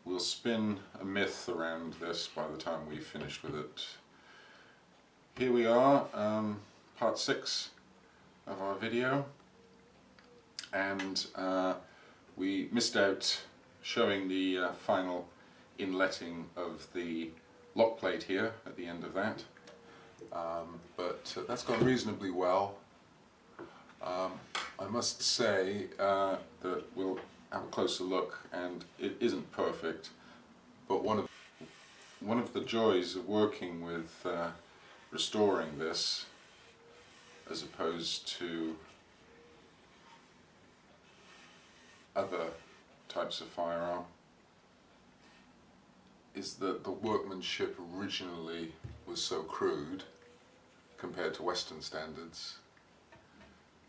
we'll spin a myth around this by the time we've finished with it. Here we are, part 6 of our video, and we missed out showing the final inletting of the lock plate here at the end of that, but that's gone reasonably well. I must say that we'll have a closer look, and it isn't perfect, but one of the joys of working with restoring this as opposed to other types of firearm is that the workmanship originally was so crude compared to Western standards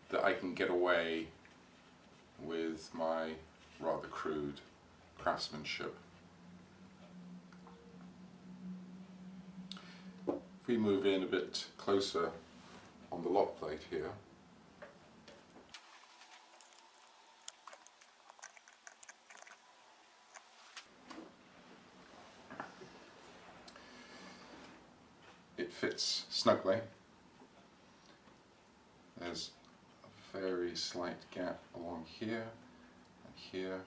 that I can get away with my rather crude craftsmanship. If we move in a bit closer on the lock plate here, it fits snugly. There's a very slight gap along here and here,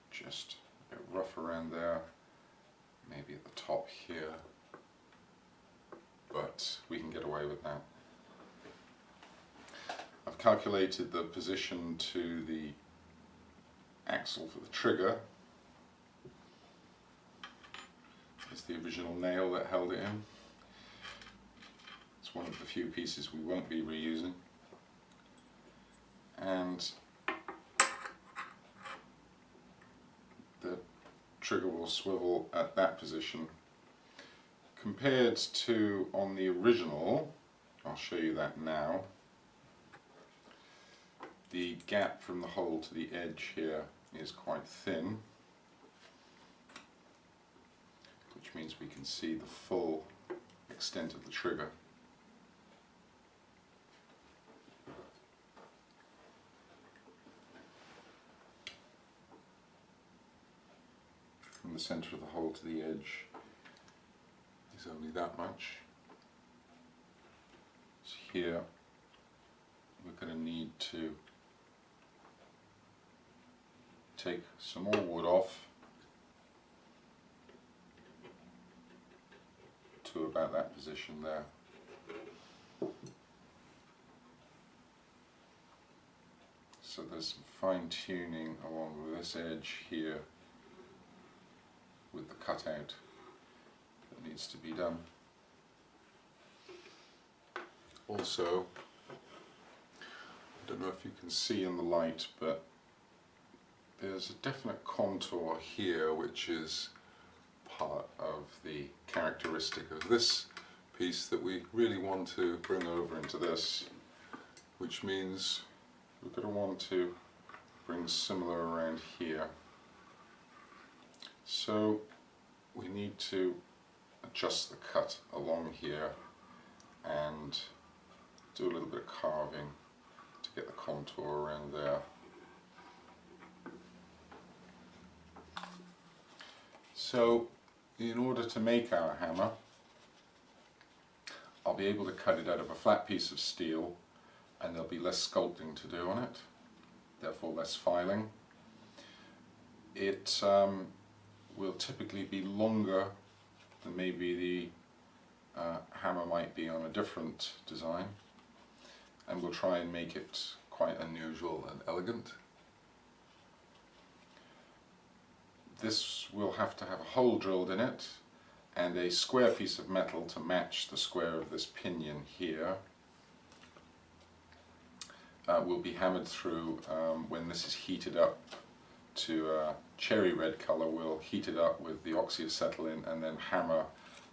just a bit rough around there, maybe at the top here, but we can get away with that. I've calculated the position to the axle for the trigger. It's the original nail that held it in. It's one of the few pieces we won't be reusing. And the trigger will swivel at that position. Compared to on the original, I'll show you that now, the gap from the hole to the edge here is quite thin, which means we can see the full extent of the trigger. From the center of the hole to the edge is only that much. So here we're going to need to take some more wood off to about that position there. So there's some fine tuning along this edge here with the cutout that needs to be done. Also, I don't know if you can see in the light, but there's a definite contour here which is part of the characteristic of this piece that we really want to bring over into this, which means we're going to want to bring similar around here. So we need to adjust the cut along here and do a little bit of carving to get the contour around there. So in order to make our hammer, I'll be able to cut it out of a flat piece of steel, and there'll be less sculpting to do on it, therefore less filing. It will typically be longer than maybe the hammer might be on a different design, and we'll try and make it quite unusual and elegant. This will have to have a hole drilled in it and a square piece of metal to match the square of this pinion here. Will be hammered through when this is heated up to a cherry red colour. We'll heat it up with the oxyacetylene and then hammer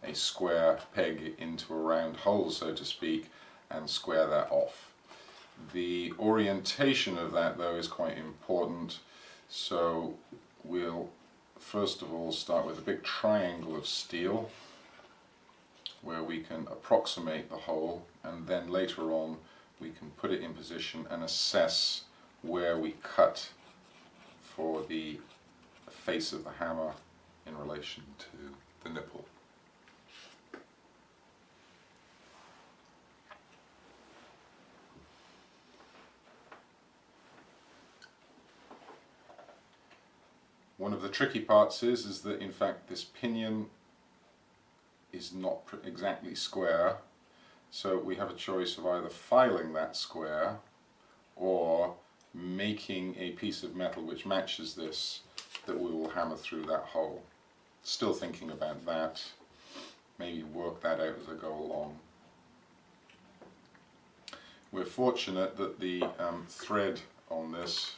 a square peg into a round hole, so to speak, and square that off. The orientation of that though is quite important, so we'll first of all start with a big triangle of steel where we can approximate the hole, and then later on we can put it in position and assess where we cut for the face of the hammer in relation to the nipple. One of the tricky parts is that in fact this pinion is not exactly square, so we have a choice of either filing that square or making a piece of metal which matches this that we will hammer through that hole. Still thinking about that, maybe work that out as I go along. We're fortunate that the thread on this,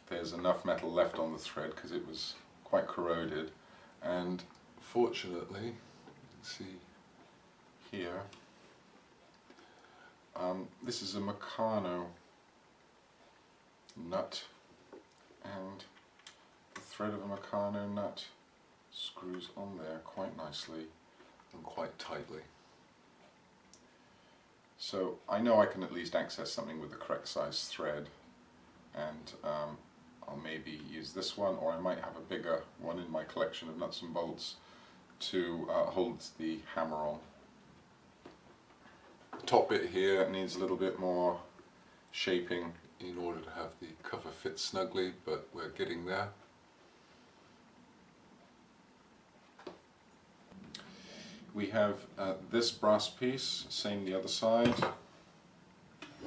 there's enough metal left on the thread because it was quite corroded, and fortunately, you can see here, this is a Meccano nut, and the thread of a Meccano nut screws on there quite nicely and quite tightly. So I know I can at least access something with the correct size thread, and I'll maybe use this one, or I might have a bigger one in my collection of nuts and bolts to hold the hammer on. The top bit here needs a little bit more shaping in order to have the cover fit snugly, but we're getting there. We have this brass piece, same the other side,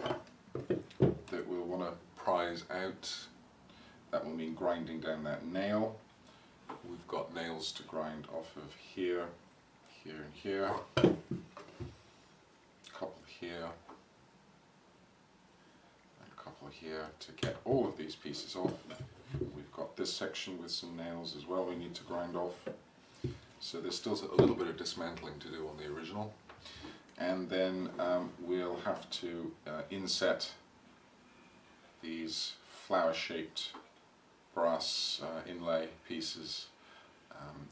that we'll want to prise out. That will mean grinding down that nail. We've got nails to grind off of here, here and here, a couple here, and a couple here to get all of these pieces off. We've got this section with some nails as well we need to grind off. So there's still a little bit of dismantling to do on the original. And then we'll have to inset these flower-shaped brass inlay pieces.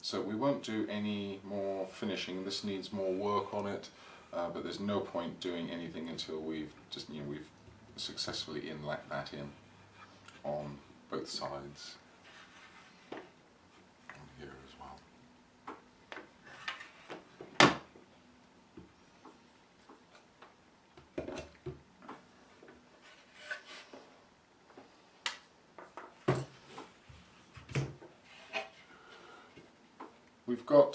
So we won't do any more finishing. This needs more work on it, but there's no point doing anything until we've we've successfully inlet that in on both sides. On here as well. We've got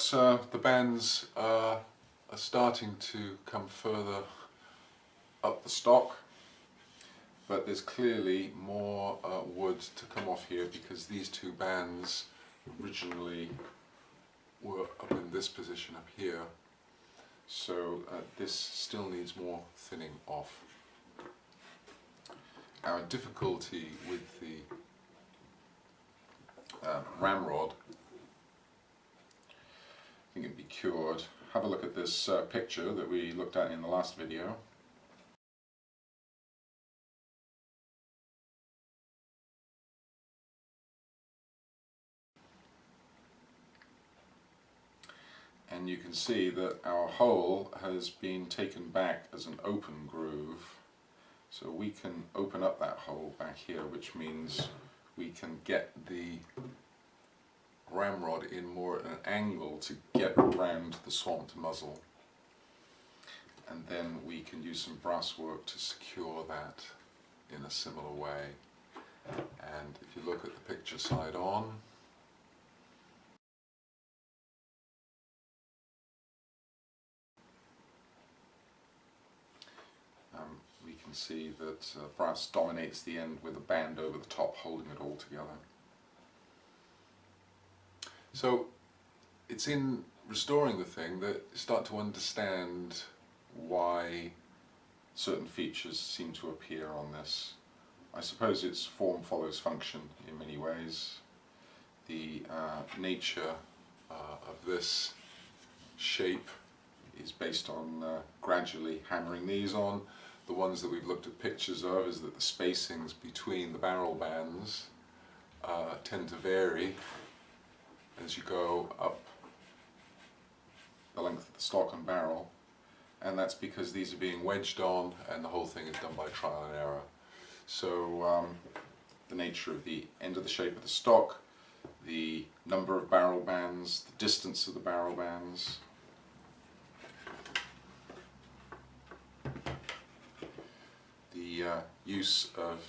the bands are starting to come further up the stock, but there's clearly more wood to come off here because these two bands originally were up in this position up here, so this still needs more thinning off. Our difficulty with the ramrod, I think it'd be cured. Have a look at this picture that we looked at in the last video. And you can see that our hole has been taken back as an open groove. So we can open up that hole back here, which means we can get the ramrod in more at an angle to get around the swamped muzzle, and then we can use some brass work to secure that in a similar way. And if you look at the picture side on, we can see that brass dominates the end with a band over the top holding it all together. So it's in restoring the thing that you start to understand why certain features seem to appear on this. I suppose it's form follows function in many ways. The nature of this shape is based on gradually hammering these on. The ones that we've looked at pictures of is that the spacings between the barrel bands tend to vary as you go up the length of the stock and barrel, and that's because these are being wedged on and the whole thing is done by trial and error. So the nature of the end of the shape of the stock, the number of barrel bands, the distance of the barrel bands, the use of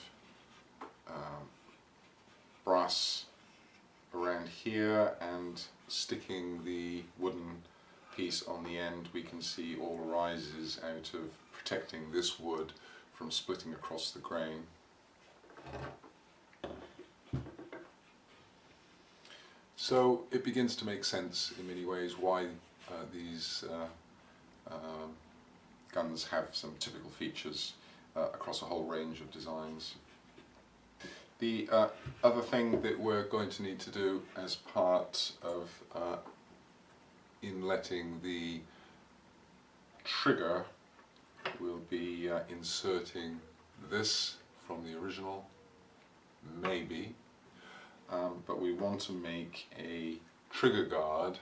brass around here and sticking the wooden piece on the end. We can see all arises out of protecting this wood from splitting across the grain. So it begins to make sense in many ways why these guns have some typical features across a whole range of designs. The other thing that we're going to need to do as part of inletting the trigger will be inserting this from the original, maybe, but we want to make a trigger guard,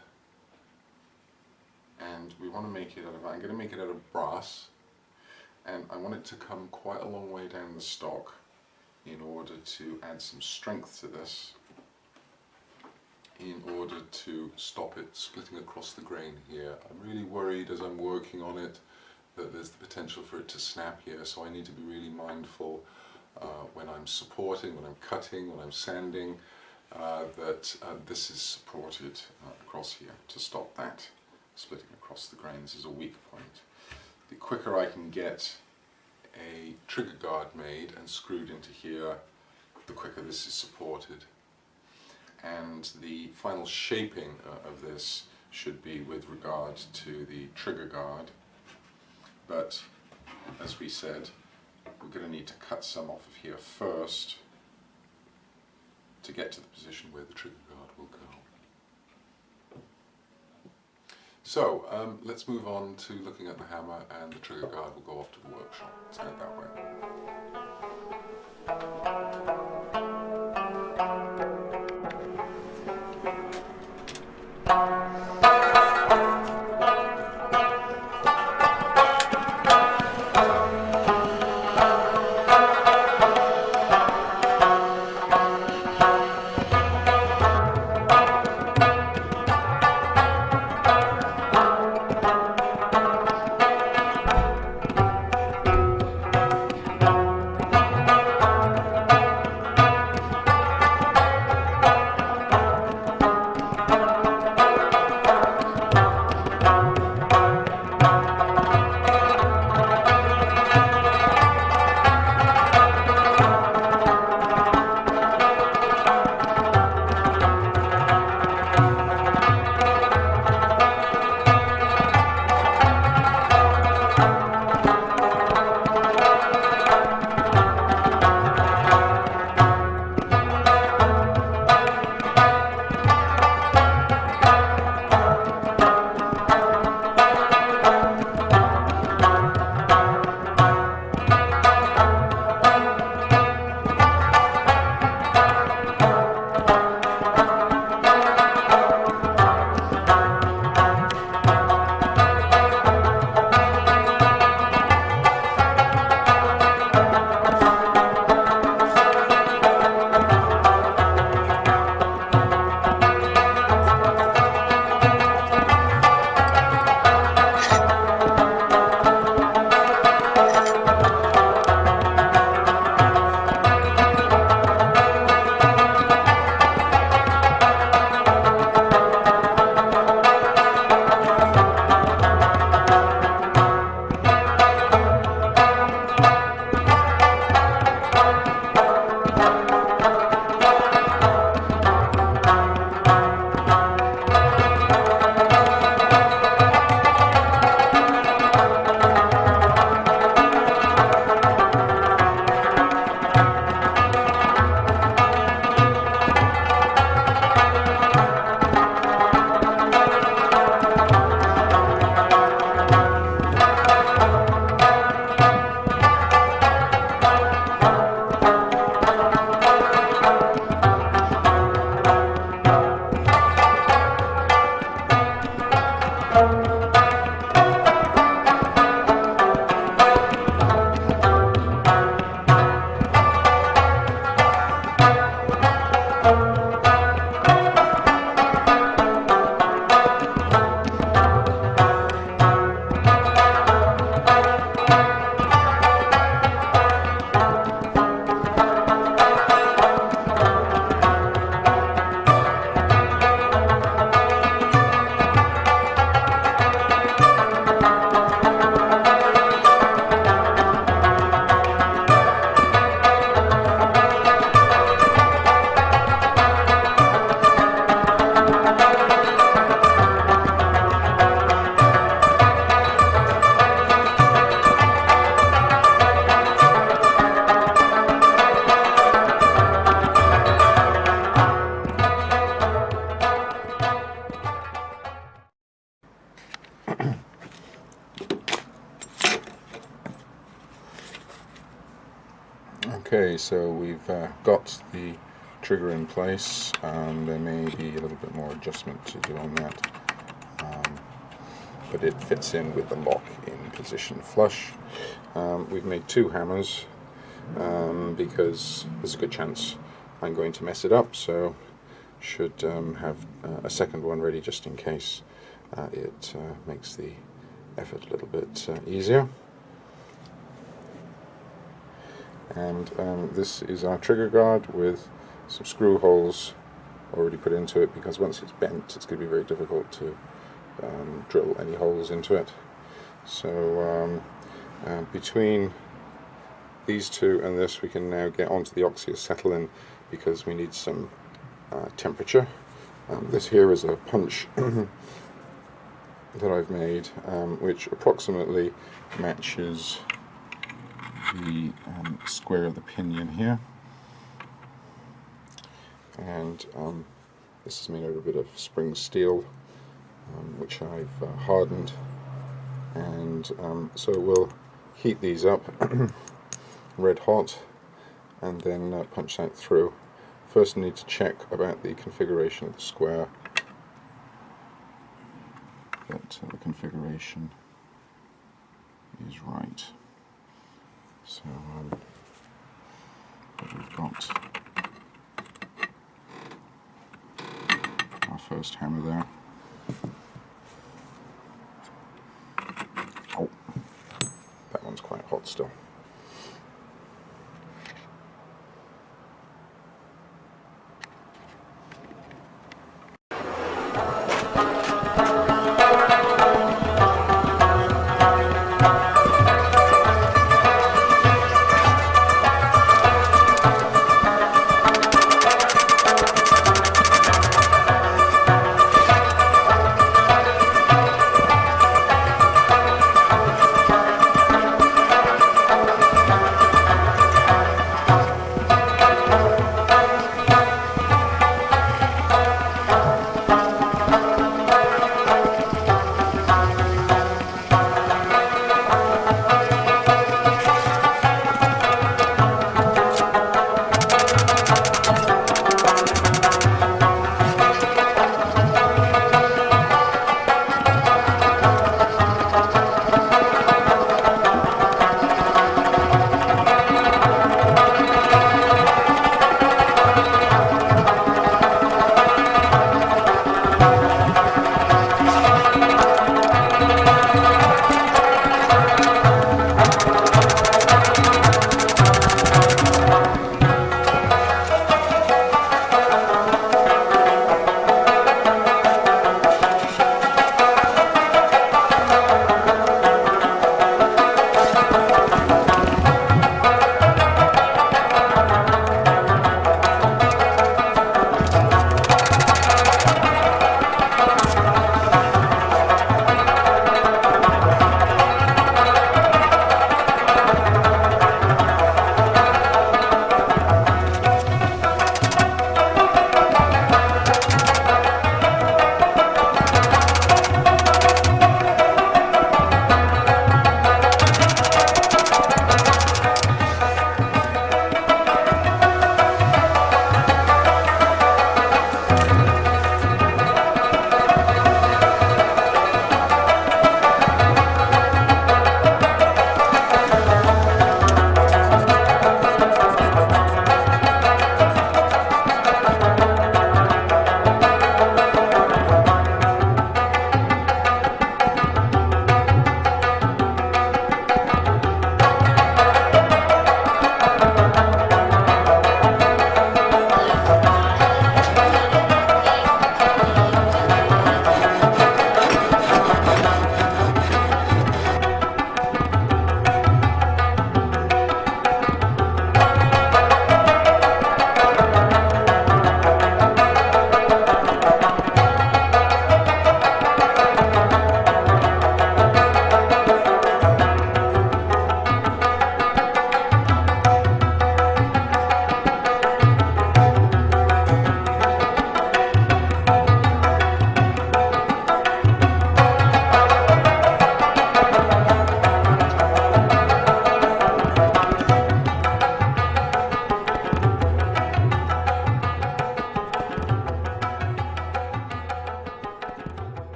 and we want to make it out of, I'm going to make it out of brass, and I want it to come quite a long way down the stock in order to add some strength to this, in order to stop it splitting across the grain here. I'm really worried as I'm working on it that there's the potential for it to snap here, so I need to be really mindful when I'm supporting, when I'm cutting, when I'm sanding, that this is supported across here to stop that splitting across the grain. This is a weak point. The quicker I can get a trigger guard made and screwed into here, the quicker this is supported. And the final shaping of this should be with regard to the trigger guard, but as we said, we're going to need to cut some off of here first to get to the position where the trigger guard will go. So let's move on to looking at the hammer, and the trigger guard will go off to the workshop. Let's head that way. Okay, so we've got the trigger in place. There may be a little bit more adjustment to do on that, but it fits in with the lock in position flush. We've made 2 hammers because there's a good chance I'm going to mess it up, so should have a second one ready just in case. It makes the effort a little bit easier. And this is our trigger guard with some screw holes already put into it, because once it's bent it's going to be very difficult to drill any holes into it. So between these 2 and this, we can now get onto the oxyacetylene because we need some temperature. This here is a punch that I've made, which approximately matches the square of the pinion here, and this is made out of a bit of spring steel, which I've hardened, and so we'll heat these up red hot and then punch that through. First I need to check about the configuration of the square, that the configuration is right. So we've got our first hammer there. Oh, that one's quite hot still.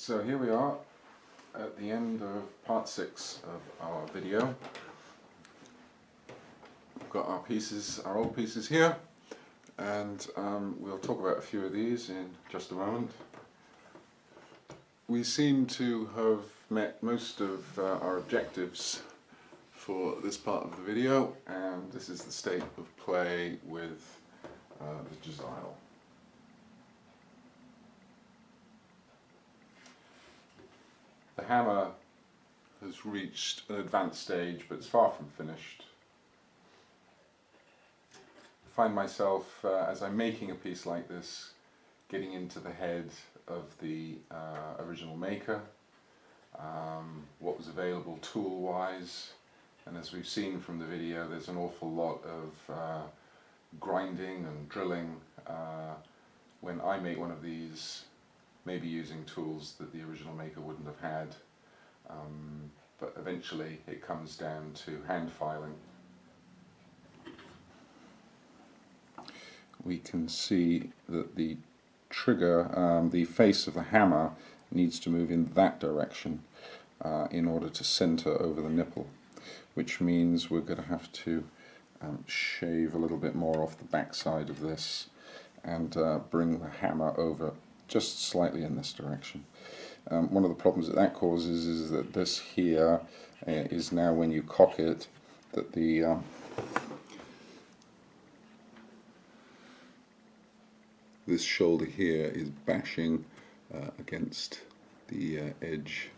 So here we are at the end of part 6 of our video. We've got our pieces, our old pieces here, and we'll talk about a few of these in just a moment. We seem to have met most of our objectives for this part of the video, and this is the state of play with the Jezail. The hammer has reached an advanced stage, but it's far from finished. I find myself, as I'm making a piece like this, getting into the head of the original maker, what was available tool-wise, and as we've seen from the video, there's an awful lot of grinding and drilling when I make one of these, maybe using tools that the original maker wouldn't have had, but eventually it comes down to hand filing. We can see that the trigger, the face of the hammer needs to move in that direction in order to center over the nipple, which means we're going to have to shave a little bit more off the back side of this and bring the hammer over just slightly in this direction. One of the problems that causes is that this here is now, when you cock it, that the this shoulder here is bashing against the edge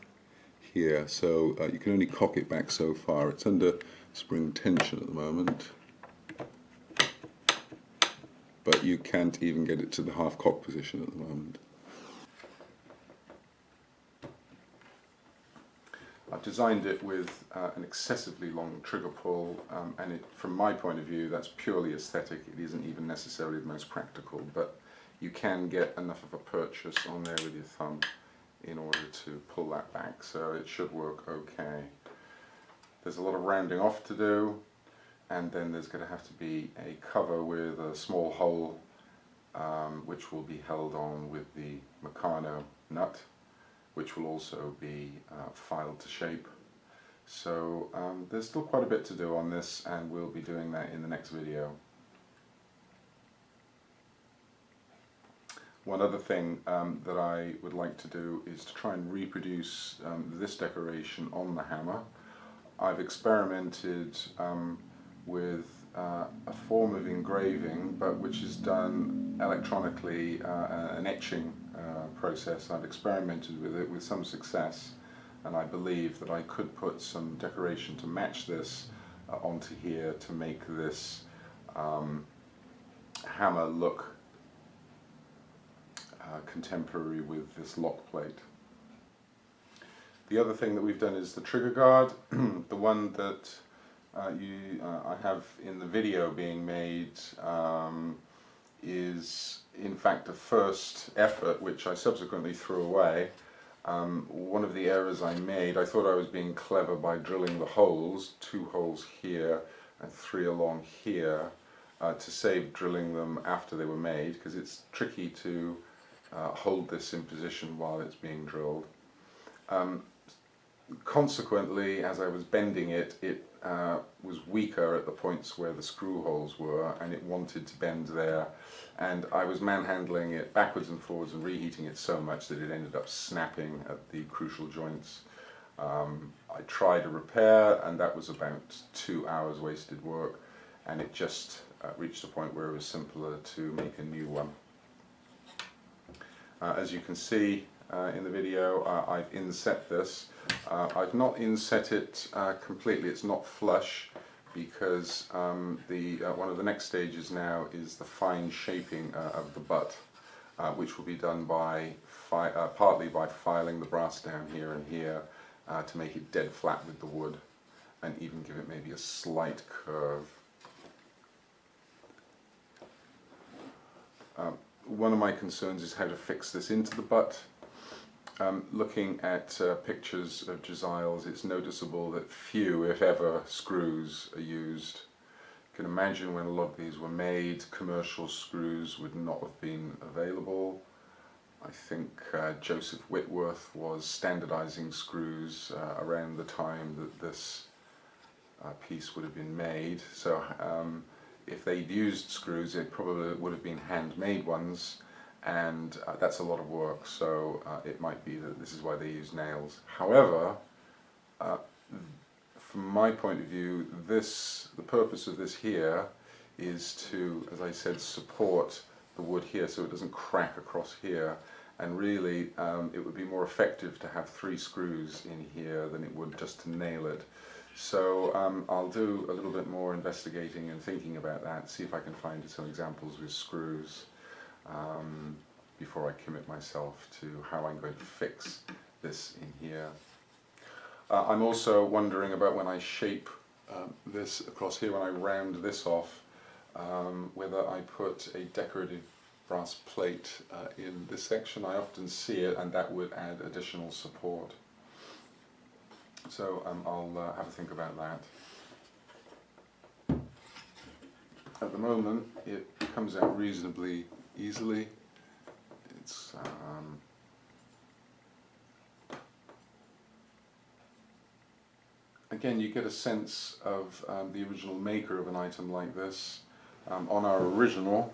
here, so you can only cock it back so far. It's under spring tension at the moment, but you can't even get it to the half cock position at the moment. I've designed it with an excessively long trigger pull, and from my point of view, that's purely aesthetic. It isn't even necessarily the most practical, but you can get enough of a purchase on there with your thumb in order to pull that back, so it should work okay. There's a lot of rounding off to do, and then there's going to have to be a cover with a small hole which will be held on with the Meccano nut, which will also be filed to shape. So there's still quite a bit to do on this, and we'll be doing that in the next video. One other thing that I would like to do is to try and reproduce this decoration on the hammer. I've experimented with a form of engraving, but which is done electronically, an etching process. I've experimented with it with some success, and I believe that I could put some decoration to match this onto here to make this hammer look contemporary with this lock plate. The other thing that we've done is the trigger guard. The one that I have in the video being made is in fact a first effort, which I subsequently threw away. One of the errors I made, I thought I was being clever by drilling the holes, 2 holes here and 3 along here, to save drilling them after they were made, because it's tricky to hold this in position while it's being drilled. Consequently, as I was bending it, it was weaker at the points where the screw holes were, and it wanted to bend there, and I was manhandling it backwards and forwards and reheating it so much that it ended up snapping at the crucial joints. I tried a repair, and that was about 2 hours wasted work, and it just reached a point where it was simpler to make a new one. As you can see in the video, I've inset this. I've not inset it completely, it's not flush, because one of the next stages now is the fine shaping of the butt, which will be done by partly by filing the brass down here and here to make it dead flat with the wood, and even give it maybe a slight curve. One of my concerns is how to fix this into the butt. Looking at pictures of Jezails, it's noticeable that few, if ever, screws are used. You can imagine when a lot of these were made, commercial screws would not have been available. I think Joseph Whitworth was standardizing screws around the time that this piece would have been made. So if they'd used screws, it probably would have been handmade ones, and that's a lot of work, so it might be that this is why they use nails. However, from my point of view, the purpose of this here is to, as I said, support the wood here so it doesn't crack across here, and really it would be more effective to have 3 screws in here than it would just to nail it. So I'll do a little bit more investigating and thinking about that, see if I can find some examples with screws before I commit myself to how I'm going to fix this in here. I'm also wondering about when I shape this across here, when I round this off, whether I put a decorative brass plate in this section. I often see it, and that would add additional support. So I'll have a think about that. At the moment it comes out reasonably easily. It's again, you get a sense of the original maker of an item like this. On our original,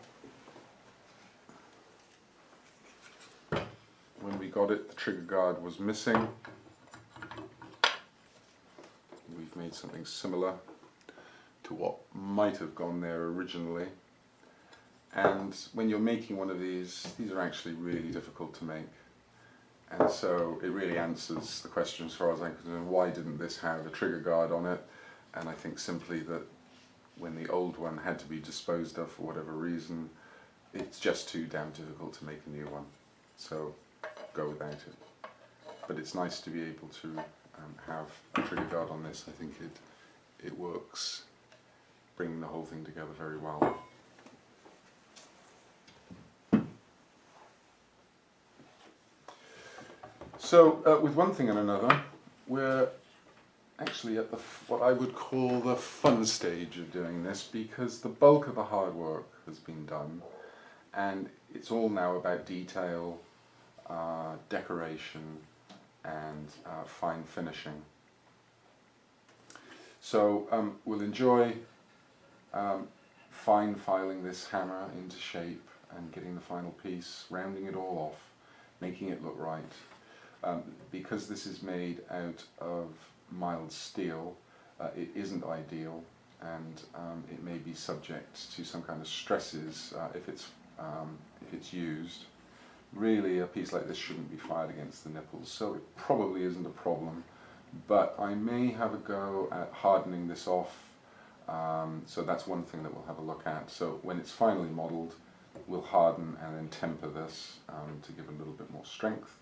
when we got it, the trigger guard was missing. We've made something similar to what might have gone there originally. And when you're making one of these are actually really difficult to make. And so it really answers the question, as far as I'm concerned, why didn't this have a trigger guard on it? And I think simply that when the old one had to be disposed of for whatever reason, it's just too damn difficult to make a new one. So go without it. But it's nice to be able to have a trigger guard on this. I think it works, bringing the whole thing together very well. So with one thing and another, we're actually at what I would call the fun stage of doing this, because the bulk of the hard work has been done, and it's all now about detail, decoration, and fine finishing. So we'll enjoy fine filing this hammer into shape and getting the final piece, rounding it all off, making it look right. Because this is made out of mild steel, it isn't ideal, and it may be subject to some kind of stresses if it's used. Really, a piece like this shouldn't be fired against the nipples, so it probably isn't a problem, but I may have a go at hardening this off, so that's one thing that we'll have a look at. So when it's finally modelled, we'll harden and then temper this to give it a little bit more strength.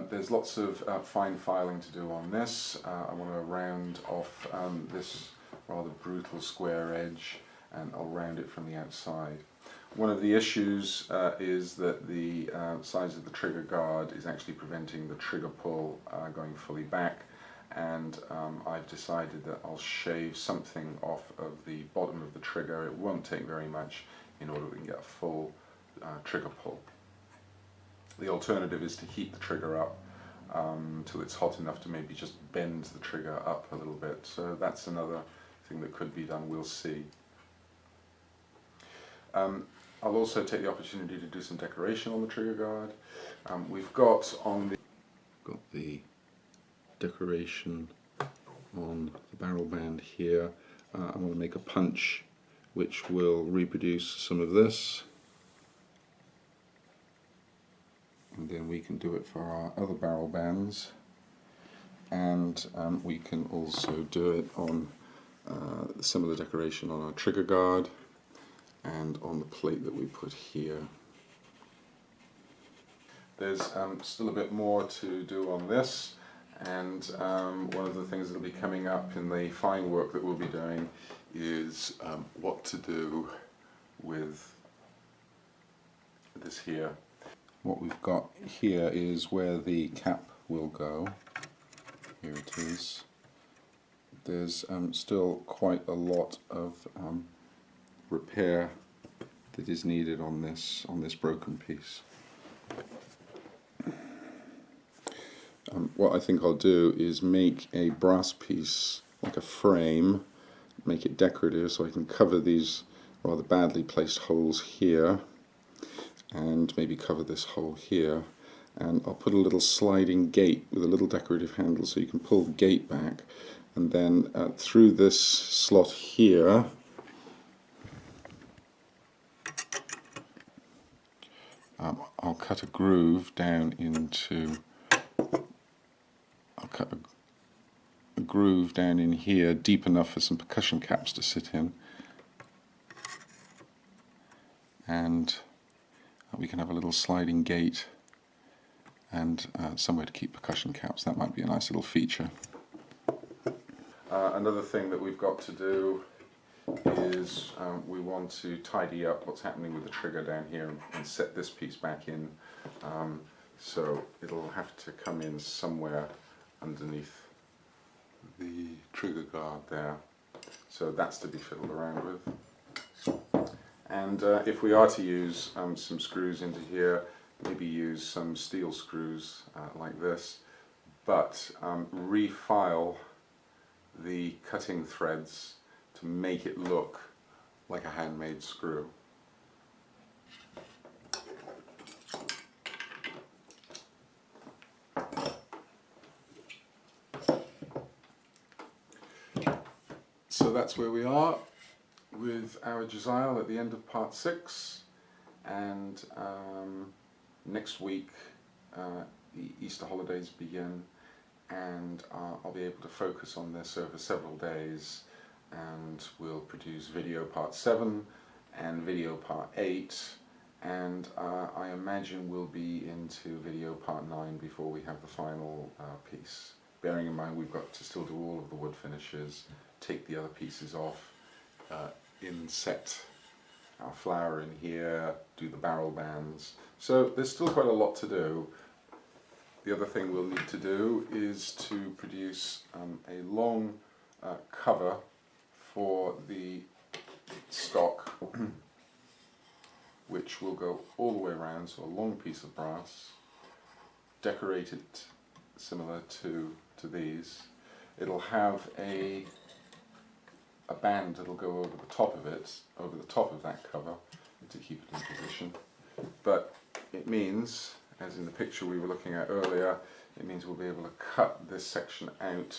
There's lots of fine filing to do on this. I want to round off this rather brutal square edge, and I'll round it from the outside. One of the issues is that the size of the trigger guard is actually preventing the trigger pull going fully back, and I've decided that I'll shave something off of the bottom of the trigger. It won't take very much in order we can get a full trigger pull. The alternative is to heat the trigger up till it's hot enough to maybe just bend the trigger up a little bit. So that's another thing that could be done, we'll see. I'll also take the opportunity to do some decoration on the trigger guard. We've got the decoration on the barrel band here. I'm going to make a punch which will reproduce some of this, and then we can do it for our other barrel bands, and we can also do it on similar decoration on our trigger guard and on the plate that we put here. There's still a bit more to do on this, and one of the things that will be coming up in the fine work that we'll be doing is what to do with this here. What we've got here is where the cap will go. Here it is. There's still quite a lot of repair that is needed on this broken piece. What I think I'll do is make a brass piece, like a frame, make it decorative so I can cover these rather badly placed holes here, and maybe cover this hole here, and I'll put a little sliding gate with a little decorative handle so you can pull the gate back, and then through this slot here I'll cut a groove down into a groove down in here, deep enough for some percussion caps to sit in, and we can have a little sliding gate and somewhere to keep percussion caps. That might be a nice little feature. Another thing that we've got to do is we want to tidy up what's happening with the trigger down here and set this piece back in. So it'll have to come in somewhere underneath the trigger guard there. So that's to be fiddled around with. And if we are to use some screws into here, maybe use some steel screws like this, but refile the cutting threads to make it look like a handmade screw. So that's where we are with our Jezail at the end of part 6, and next week the Easter holidays begin, and I'll be able to focus on this over several days, and we'll produce video part 7 and video part 8, and I imagine we'll be into video part 9 before we have the final piece. Bearing in mind we've got to still do all of the wood finishes, take the other pieces off, inset our flower in here, do the barrel bands. So there's still quite a lot to do. The other thing we'll need to do is to produce a long cover for the stock, which will go all the way around, so a long piece of brass, decorated similar to these. It'll have a band that'll go over the top of it, over the top of that cover, to keep it in position. But it means, as in the picture we were looking at earlier, it means we'll be able to cut this section out,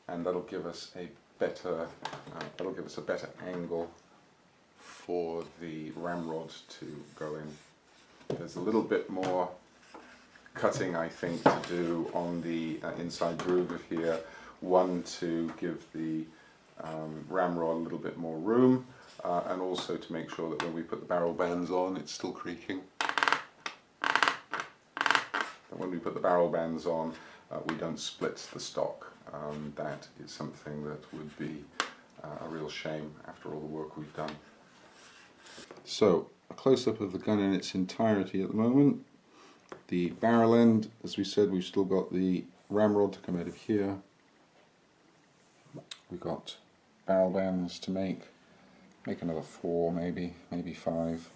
and that'll give us a better angle for the ramrod to go in. There's a little bit more cutting, I think, to do on the inside groove of here. One, to give the ramrod a little bit more room, and also to make sure that when we put the barrel bands on, it's still creaking. And when we put the barrel bands on, we don't split the stock. That is something that would be a real shame after all the work we've done. So, a close-up of the gun in its entirety at the moment. The barrel end, as we said, we've still got the ramrod to come out of here. We've got barrel bands to make another 4, maybe 5.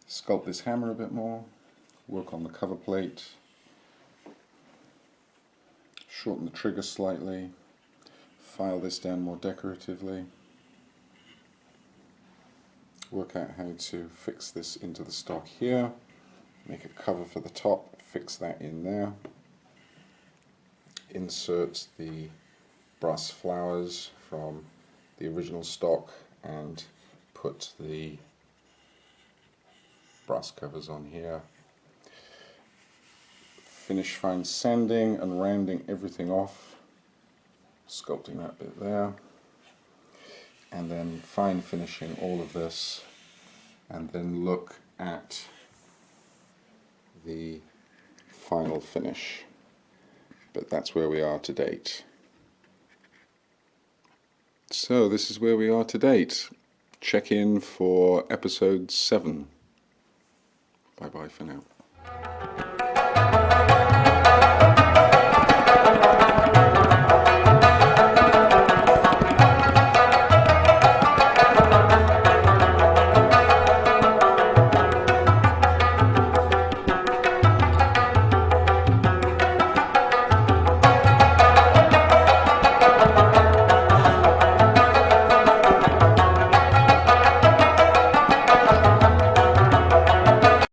Sculpt this hammer a bit more, work on the cover plate, shorten the trigger slightly, file this down more decoratively, work out how to fix this into the stock here, make a cover for the top, fix that in there, insert the brass flowers from the original stock and put the brass covers on here. Finish fine sanding and rounding everything off, sculpting that bit there, and then fine finishing all of this, and then look at the final finish. But that's where we are to date. So this is where we are to date. Check in for episode 7. Bye bye for now.